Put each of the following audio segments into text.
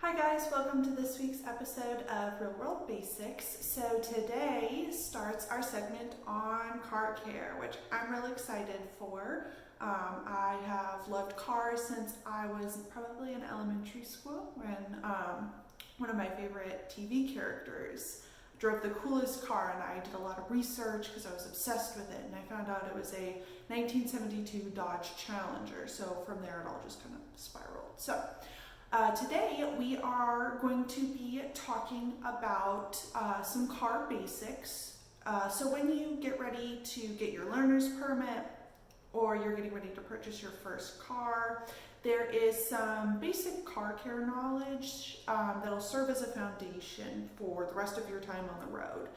Hi guys, welcome to this week's episode of Real World Basics. So today starts our segment on car care, which I'm really excited for. I have loved cars since I was probably in elementary school when one of my favorite TV characters drove the coolest car, and I did a lot of research because I was obsessed with it, and I found out it was a 1972 Dodge Challenger. So from there it all just kind of spiraled. So today we are going to be talking about some car basics. So when you get ready to get your learner's permit or you're getting ready to purchase your first car, there is some basic car care knowledge that'll serve as a foundation for the rest of your time on the road.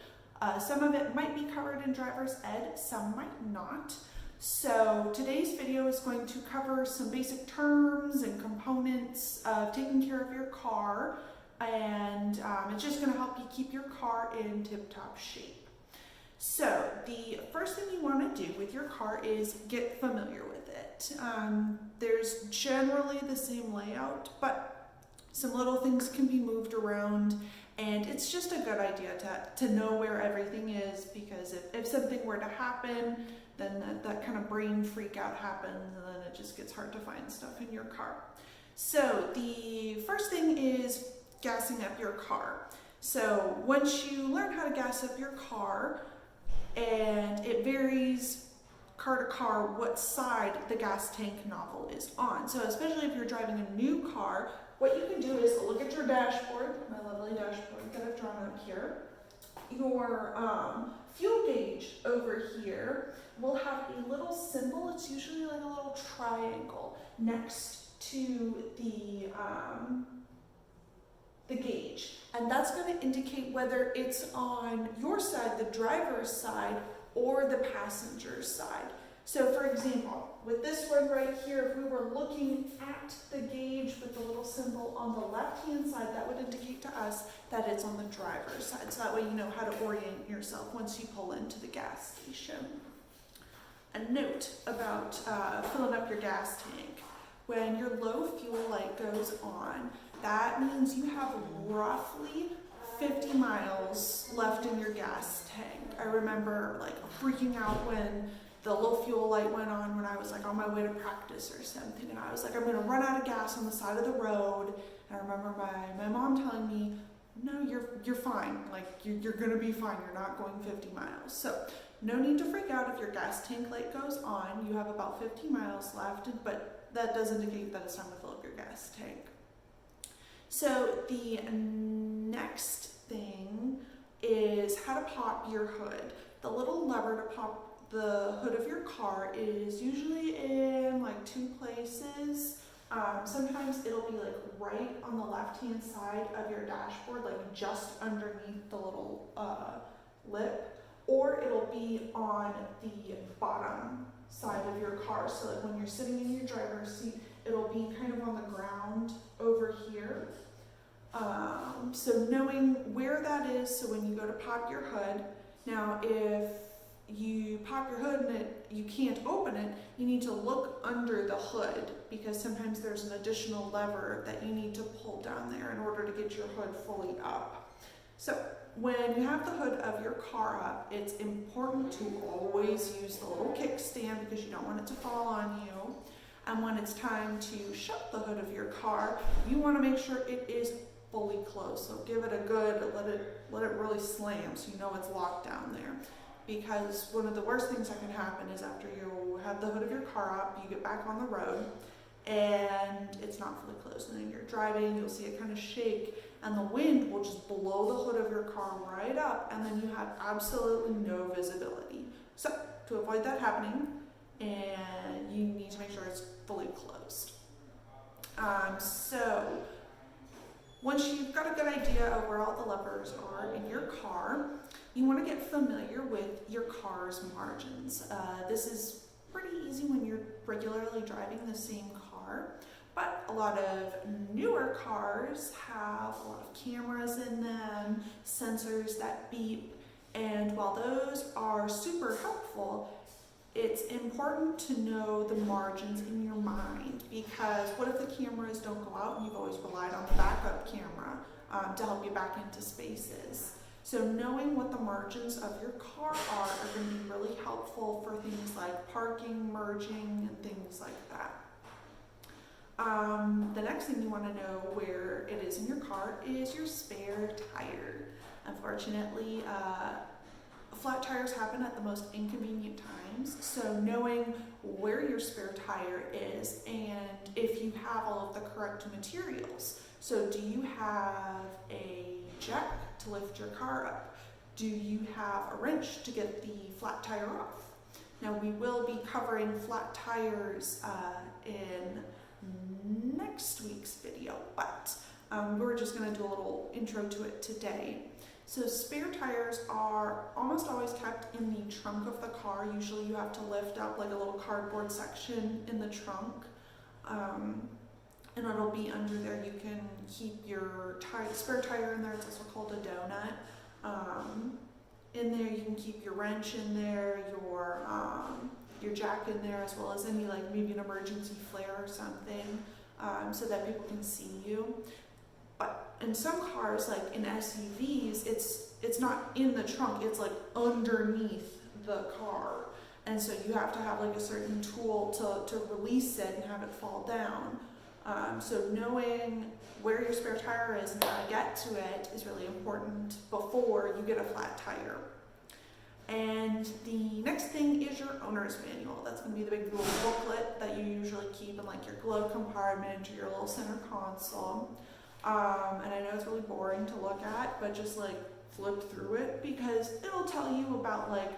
Some of it might be covered in driver's ed, some might not. So today's video is going to cover some basic terms and components of taking care of your car, and it's just going to help you keep your car in tip-top shape. So the first thing you want to do with your car is get familiar with it. There's generally the same layout, but some little things can be moved around, and it's just a good idea to know where everything is, because if something were to happen, then that kind of brain freak out happens, and then it just gets hard to find stuff in your car. So the first thing is gassing up your car. So once you learn how to gas up your car, and it varies car to car what side the gas tank nozzle is on. So especially if you're driving a new car, what you can do is look at your dashboard, my lovely dashboard that I've drawn up here. Your fuel gauge over here will have a little symbol. It's usually like a little triangle next to the gauge, and that's going to indicate whether it's on your side, the driver's side, or the passenger's side. So for example, with this one right here, if we were looking at the gauge with the little symbol on the left-hand side, that would indicate to us that it's on the driver's side. So that way you know how to orient yourself once you pull into the gas station. A note about filling up your gas tank. When your low fuel light goes on, that means you have roughly 50 miles left in your gas tank. I remember freaking out when the low fuel light went on when I was on my way to practice or something, and I was I'm gonna run out of gas on the side of the road. And I remember my mom telling me, no, you're fine, you're gonna be fine, you're not going 50 miles. So no need to freak out if your gas tank light goes on. You have about 50 miles left, but that does indicate that it's time to fill up your gas tank. So the next thing is how to pop your hood. The little lever to pop the hood of your car is usually in two places. Sometimes it'll be right on the left-hand side of your dashboard, just underneath the little lip, or it'll be on the bottom side of your car. So when you're sitting in your driver's seat, it'll be kind of on the ground over here. So knowing where that is, so when you go to pop your hood, now if you pop your hood and you can't open it, you need to look under the hood, because sometimes there's an additional lever that you need to pull down there in order to get your hood fully up. So when you have the hood of your car up, it's important to always use the little kickstand, because you don't want it to fall on you. And when it's time to shut the hood of your car, you want to make sure it is fully closed. So give it a good, let it really slam so you know it's locked down there. Because one of the worst things that can happen is after you have the hood of your car up, you get back on the road and it's not fully closed. And then you're driving, you'll see it kind of shake, and the wind will just blow the hood of your car right up, and then you have absolutely no visibility. So to avoid that happening, and you need to make sure it's fully closed. So once you've got a good idea of where all the levers are in your car, you want to get familiar with your car's margins. This is pretty easy when you're regularly driving the same car, but a lot of newer cars have a lot of cameras in them, sensors that beep, and while those are super helpful, it's important to know the margins in your mind, because what if the cameras don't go out and you've always relied on the backup camera to help you back into spaces. So knowing what the margins of your car are going to be really helpful for things like parking, merging, and things like that. The next thing you want to know where it is in your car is your spare tire. Unfortunately, flat tires happen at the most inconvenient times, so knowing where your spare tire is and if you have all of the correct materials. So do you have a jack to lift your car up? Do you have a wrench to get the flat tire off? Now we will be covering flat tires in next week's video, but we're just going to do a little intro to it today. So spare tires are almost always kept in the trunk of the car. Usually you have to lift up like a little cardboard section in the trunk, and it'll be under there. You can keep your spare tire in there. It's also called a donut. In there you can keep your wrench in there, your jack in there, as well as any like maybe an emergency flare or something, so that people can see you. But in some cars, like in SUVs, it's not in the trunk, it's like underneath the car. And so you have to have like a certain tool to release it and have it fall down. So knowing where your spare tire is and how to get to it is really important before you get a flat tire. And the next thing is your owner's manual. That's going to be the big little booklet that you usually keep in like your glove compartment or your little center console. And I know it's really boring to look at, but just like flip through it, because it'll tell you about like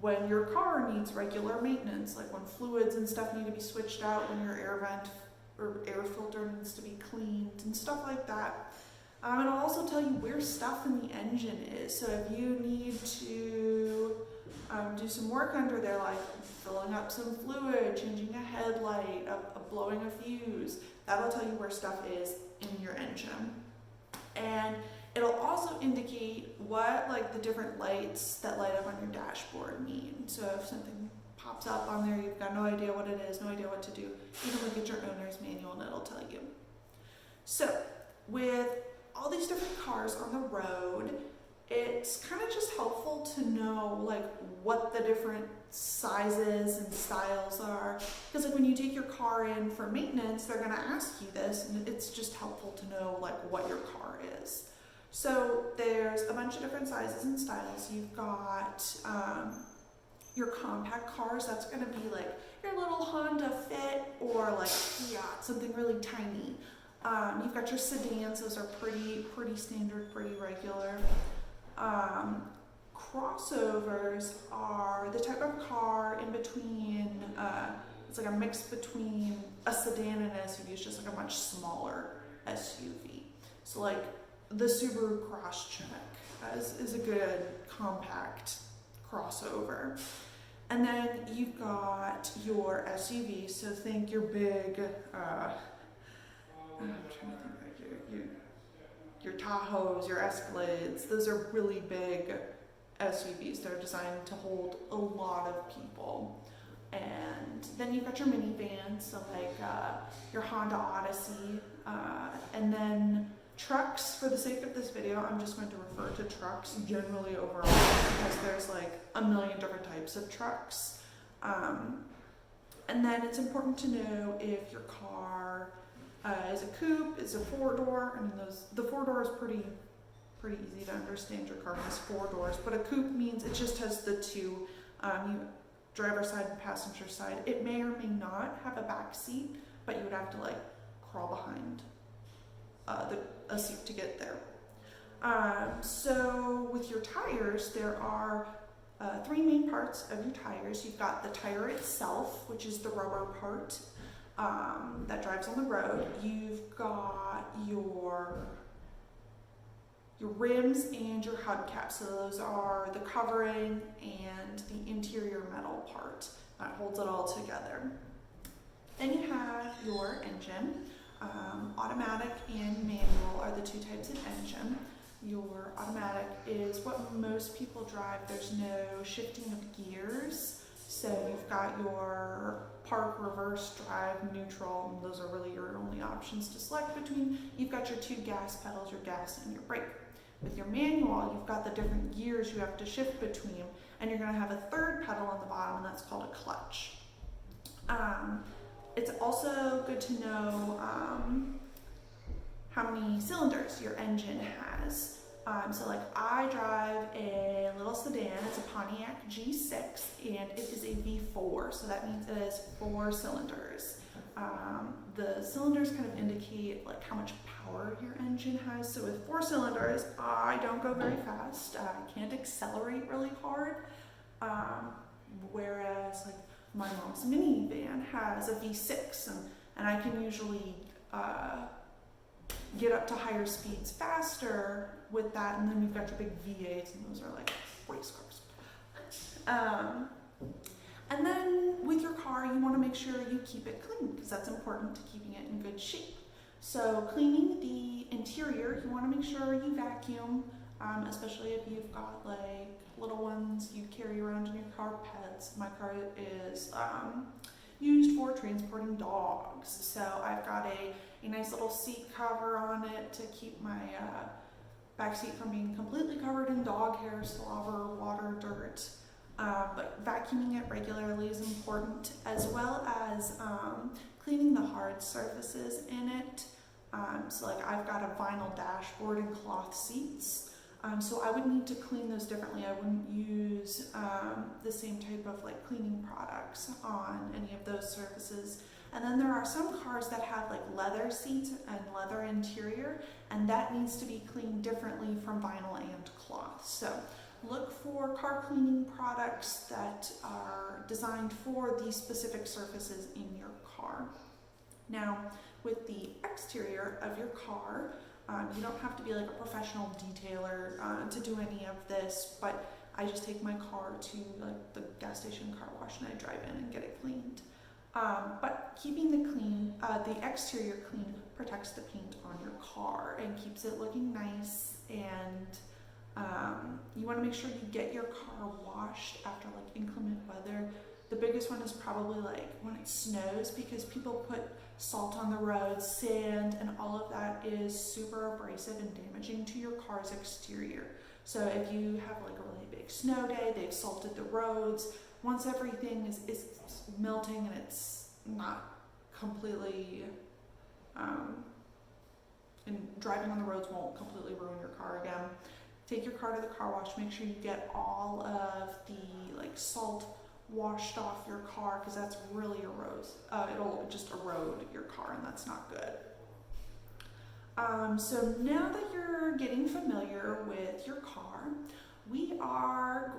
when your car needs regular maintenance, like when fluids and stuff need to be switched out, when your air vent or air filter needs to be cleaned and stuff like that. And it'll also tell you where stuff in the engine is. So if you need to do some work under there, like filling up some fluid, changing a headlight, blowing a fuse, that'll tell you where stuff is in your engine. And it'll also indicate what like the different lights that light up on your dashboard mean. So if something pops up on there, you've got no idea what it is, no idea what to do, you can look at your owner's manual and it'll tell you. So with all these different cars on the road, it's kind of just helpful to know like what the different sizes and styles are, because like when you take your car in for maintenance, they're going to ask you this, and it's just helpful to know like what your car is. So there's a bunch of different sizes and styles. You've got your compact cars. That's going to be like your little Honda Fit or like Fiat, something really tiny. You've got your sedans. Those are pretty standard, pretty regular. Crossovers are the type of car in between, it's like a mix between a sedan and an SUV. It's just like a much smaller SUV. So like the Subaru Crosstrek is a good compact crossover. And then you've got your SUV, so think your big, I'm trying to think like your Tahoes, your Escalades. Those are really big SUVs. They're designed to hold a lot of people. And then you've got your minivans, so like your Honda Odyssey. And then trucks, for the sake of this video, I'm just going to refer to trucks generally overall, because there's like a million different types of trucks. And then it's important to know if your car is a coupe, is a four-door. I mean, the four-door is pretty easy to understand. Your car has four doors, but a coupe means it just has the two, driver's side and passenger side. It may or may not have a back seat, but you would have to like crawl behind a seat to get there. So with your tires, there are three main parts of your tires. You've got the tire itself, which is the rubber part that drives on the road. You've got your rims and your hubcaps. So those are the covering and the interior metal part that holds it all together. Then you have your engine. Automatic and manual are the two types of engine. Your automatic is what most people drive. There's no shifting of gears. So you've got your park, reverse, drive, neutral, and those are really your only options to select between. You've got your 2 gas pedals, your gas and your brake. With your manual, you've got the different gears you have to shift between, and you're going to have a 3rd pedal on the bottom, and that's called a clutch. It's also good to know how many cylinders your engine has. So like I drive a little sedan, it's a Pontiac G6, and it is a V4, so that means it has 4 cylinders. The cylinders kind of indicate like how much power your engine has. So with 4 cylinders, I don't go very fast. I can't accelerate really hard. Whereas like my mom's minivan has a V6, and I can usually get up to higher speeds faster with that. And then you've got your big V8s, and those are like race cars. And then with your car, you want to make sure you keep it clean, because that's important to keeping it in good shape. So cleaning the interior, you want to make sure you vacuum, especially if you've got like little ones you carry around in your car, pets. My car is used for transporting dogs. So I've got a nice little seat cover on it to keep my back seat from being completely covered in dog hair, slobber, water, dirt. But vacuuming it regularly is important, as well as cleaning the hard surfaces in it. So like I've got a vinyl dashboard and cloth seats. So I would need to clean those differently. I wouldn't use the same type of like cleaning products on any of those surfaces. And then there are some cars that have like leather seats and leather interior, and that needs to be cleaned differently from vinyl and cloth. So look for car cleaning products that are designed for these specific surfaces in your car. Now, with the exterior of your car, you don't have to be like a professional detailer to do any of this, but I just take my car to like the gas station car wash and I drive in and get it cleaned. But keeping the exterior clean protects the paint on your car and keeps it looking nice. And you want to make sure you get your car washed after like inclement weather. The biggest one is probably like when it snows, because people put salt on the roads, sand, and all of that is super abrasive and damaging to your car's exterior. So if you have like a really big snow day, they've salted the roads. Once everything is melting and it's not completely, and driving on the roads won't completely ruin your car again. Take your car to the car wash, make sure you get all of the like salt washed off your car, because that's really it'll just erode your car, and that's not good. So now that you're getting familiar with your car, we are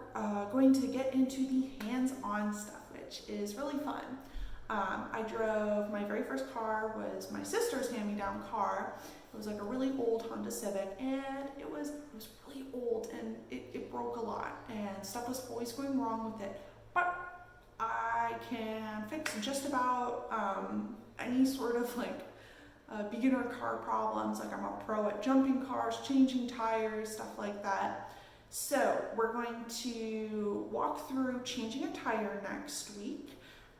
going to get into the hands-on stuff, which is really fun. My very first car was my sister's hand-me-down car. It was like a really old Honda Civic, and it was really old, and it broke a lot, and stuff was always going wrong with it. But I can fix just about any sort of like beginner car problems. Like I'm a pro at jumping cars, changing tires, stuff like that. So we're going to walk through changing a tire next week,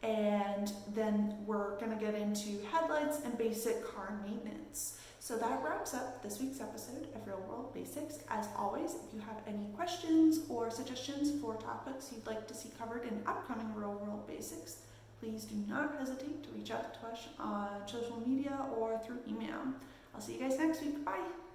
and then we're going to get into headlights and basic car maintenance. So that wraps up this week's episode of Real World Basics. As always, if you have any questions or suggestions for topics you'd like to see covered in upcoming Real World Basics, please do not hesitate to reach out to us on social media or through email. I'll see you guys next week. Bye!